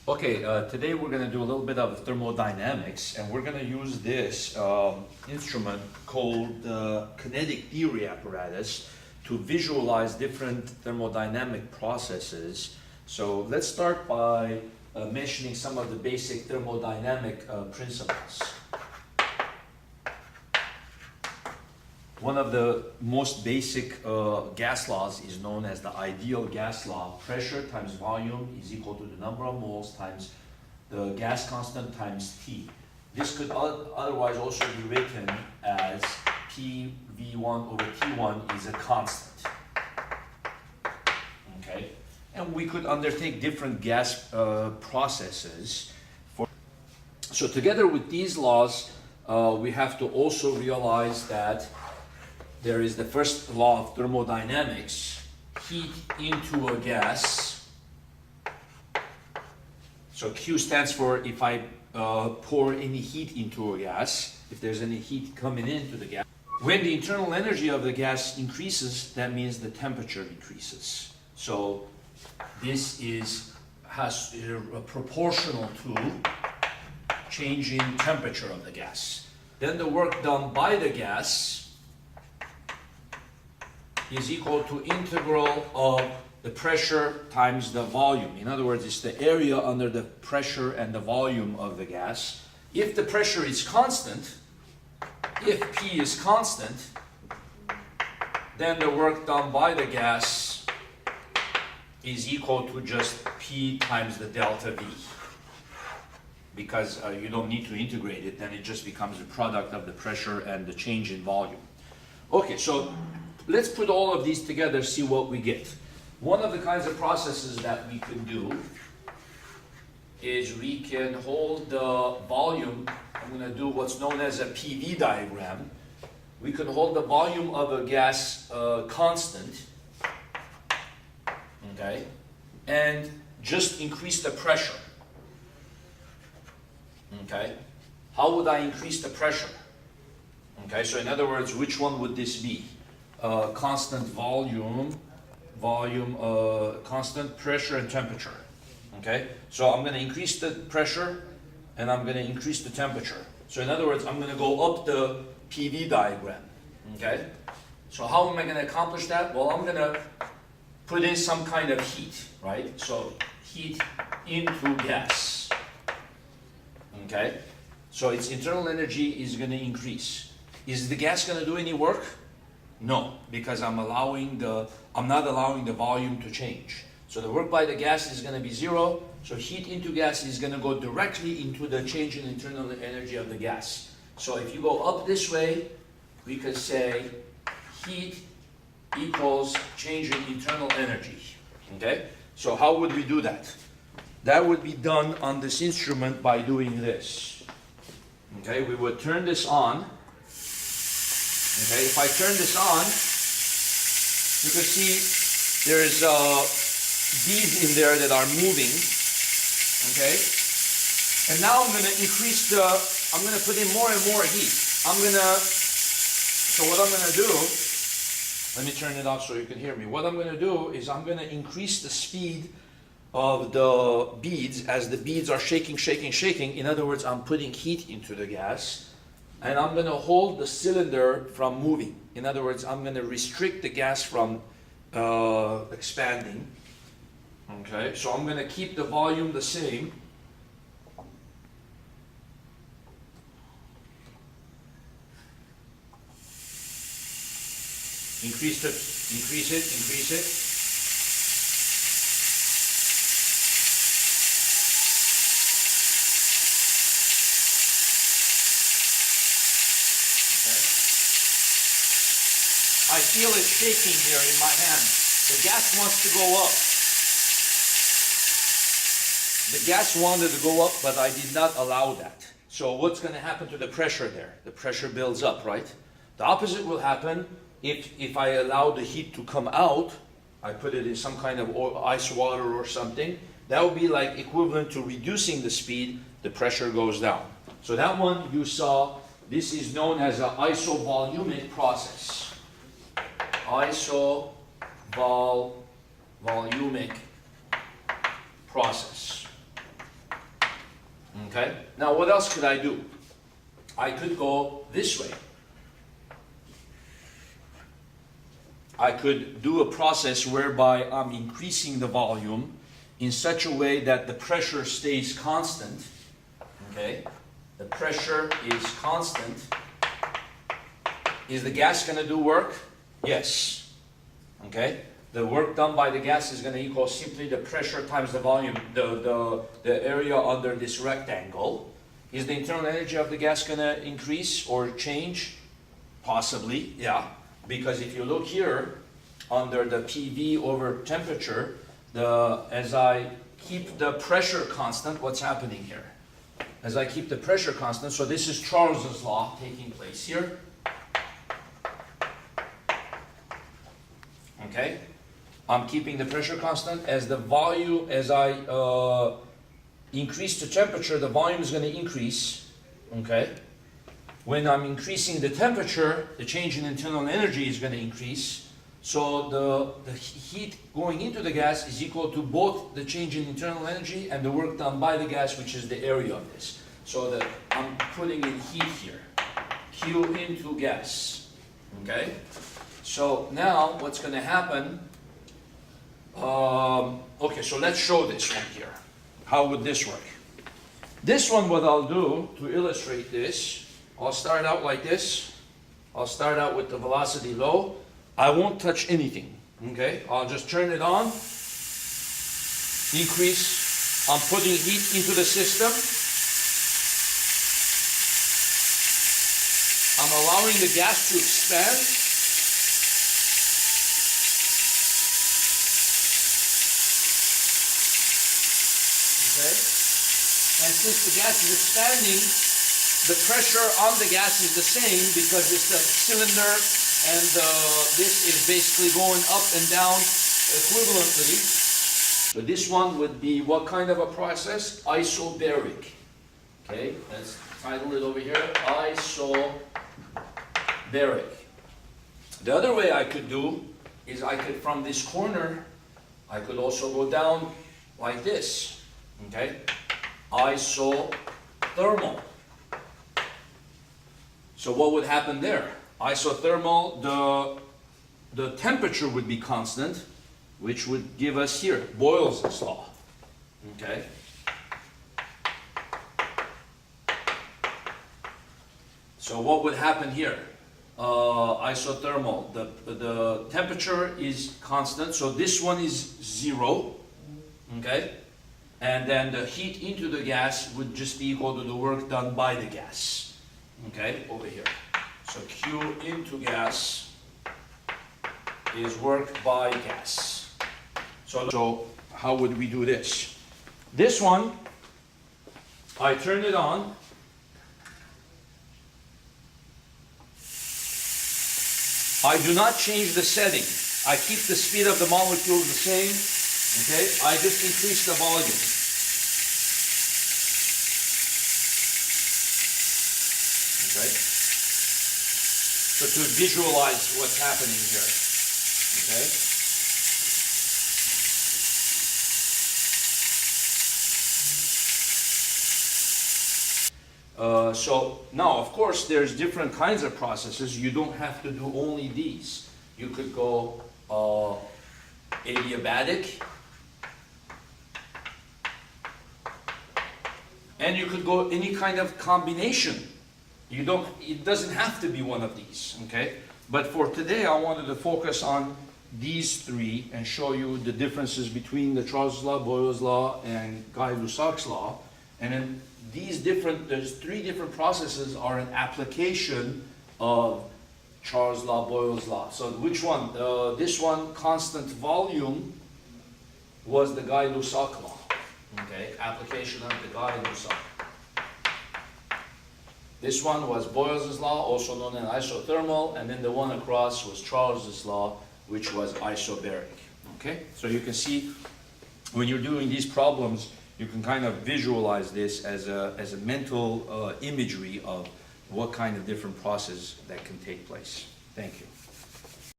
Okay, today we're going to do a little bit of thermodynamics, and we're going to use this instrument called the Kinetic Theory Apparatus to visualize different thermodynamic processes. So let's start by mentioning some of the basic thermodynamic principles. One of the most basic gas laws is known as the ideal gas law. Pressure times volume is equal to the number of moles times the gas constant times T. This could otherwise also be written as PV1 over T1 is a constant. Okay? And we could undertake different gas processes. So together with these laws, we have to also realize that there is the first law of thermodynamics, heat into a gas. So Q stands for if I pour any heat into a gas, if there's any heat coming into the gas. When the internal energy of the gas increases, that means the temperature increases. So this is proportional to change in temperature of the gas. Then the work done by the gas is equal to integral of the pressure times the volume. In other words, it's the area under the pressure and the volume of the gas. If the pressure is constant, if P is constant, then the work done by the gas is equal to just P times the delta V. Because you don't need to integrate it, then it just becomes a product of the pressure and the change in volume. Okay, so let's put all of these together, see what we get. One of the kinds of processes that we can do is we can hold the volume. I'm going to do what's known as a PV diagram. We can hold the volume of a gas constant, okay, and just increase the pressure. Okay, how would I increase the pressure? Okay, so in other words, which one would this be? Constant volume, constant pressure and temperature. Okay, so I'm going to increase the pressure and I'm going to increase the temperature. So in other words, I'm going to go up the PV diagram. Okay, so how am I going to accomplish that? Well, I'm going to put in some kind of heat, right? So heat into gas. Okay, so its internal energy is going to increase. Is the gas going to do any work? No, because I'm not allowing the volume to change. So the work by the gas is going to be zero. So heat into gas is going to go directly into the change in internal energy of the gas. So if you go up this way, we could say heat equals change in internal energy. Okay? So how would we do that? That would be done on this instrument by doing this. Okay, we would turn this on. Okay, if I turn this on, you can see there's beads in there that are moving. Okay, and now I'm going to I'm going to put in more and more heat. So what I'm going to do, let me turn it off so you can hear me. What I'm going to do is I'm going to increase the speed of the beads as the beads are shaking. In other words, I'm putting heat into the gas. And I'm going to hold the cylinder from moving. In other words, I'm going to restrict the gas from expanding. Okay, so I'm going to keep the volume the same. Increase it. I feel it shaking here in my hand. The gas wants to go up. The gas wanted to go up, but I did not allow that. So what's going to happen to the pressure there? The pressure builds up, right? The opposite will happen if I allow the heat to come out. I put it in some kind of ice water or something. That would be like equivalent to reducing the speed. The pressure goes down. So that one you saw, this is known as an isovolumic process. Isovolumic process. Okay? Now what else could I do? I could go this way. I could do a process whereby I'm increasing the volume in such a way that the pressure stays constant. Okay? The pressure is constant. Is the gas going to do work? Yes. Okay? The work done by the gas is going to equal simply the pressure times the volume, the area under this rectangle. Is the internal energy of the gas going to increase or change? Possibly, yeah. Because if you look here, under the PV over temperature, as I keep the pressure constant, what's happening here? As I keep the pressure constant, so this is Charles's law taking place here. Okay? I'm keeping the pressure constant. As the volume, as I increase the temperature, the volume is going to increase. Okay? When I'm increasing the temperature, the change in internal energy is going to increase. So the heat going into the gas is equal to both the change in internal energy and the work done by the gas, which is the area of this. So that I'm putting in heat here. Q into gas. Okay? So now what's going to happen? Okay, so let's show this one here. How would this work? This one, what I'll do to illustrate this, I'll start out like this. I'll start out with the velocity low. I won't touch anything. Okay, I'll just turn it on. Increase. I'm putting heat into the system. I'm allowing the gas to expand. Okay, and since the gas is expanding, the pressure on the gas is the same because it's the cylinder and this is basically going up and down equivalently. So this one would be what kind of a process? Isobaric. Okay, let's title it over here, isobaric. The other way I could do is I could, from this corner, I could also go down like this. Okay, isothermal. So what would happen there? Isothermal, the temperature would be constant, which would give us here Boyle's law. Okay. So what would happen here? Isothermal, the temperature is constant, so this one is 0. Okay. And then the heat into the gas would just be equal to the work done by the gas. Okay, over here. So Q into gas is work by gas. So how would we do this? This one, I turn it on. I do not change the setting. I keep the speed of the molecule the same. Okay, I just increase the volume. Okay, so to visualize what's happening here. Okay, so now of course there's different kinds of processes. You don't have to do only these. You could go adiabatic. And you could go any kind of combination. It doesn't have to be one of these, okay? But for today, I wanted to focus on these three and show you the differences between the Charles' law, Boyle's law, and Gay-Lussac's law. And then there's three different processes are an application of Charles' law, Boyle's law. So which one? This one, constant volume, was the Gay-Lussac law. Okay, application of the Gay-Lussac. This one was Boyle's law, also known as isothermal, and then the one across was Charles's law, which was isobaric. Okay, so you can see when you're doing these problems, you can kind of visualize this as a mental imagery of what kind of different process that can take place. Thank you.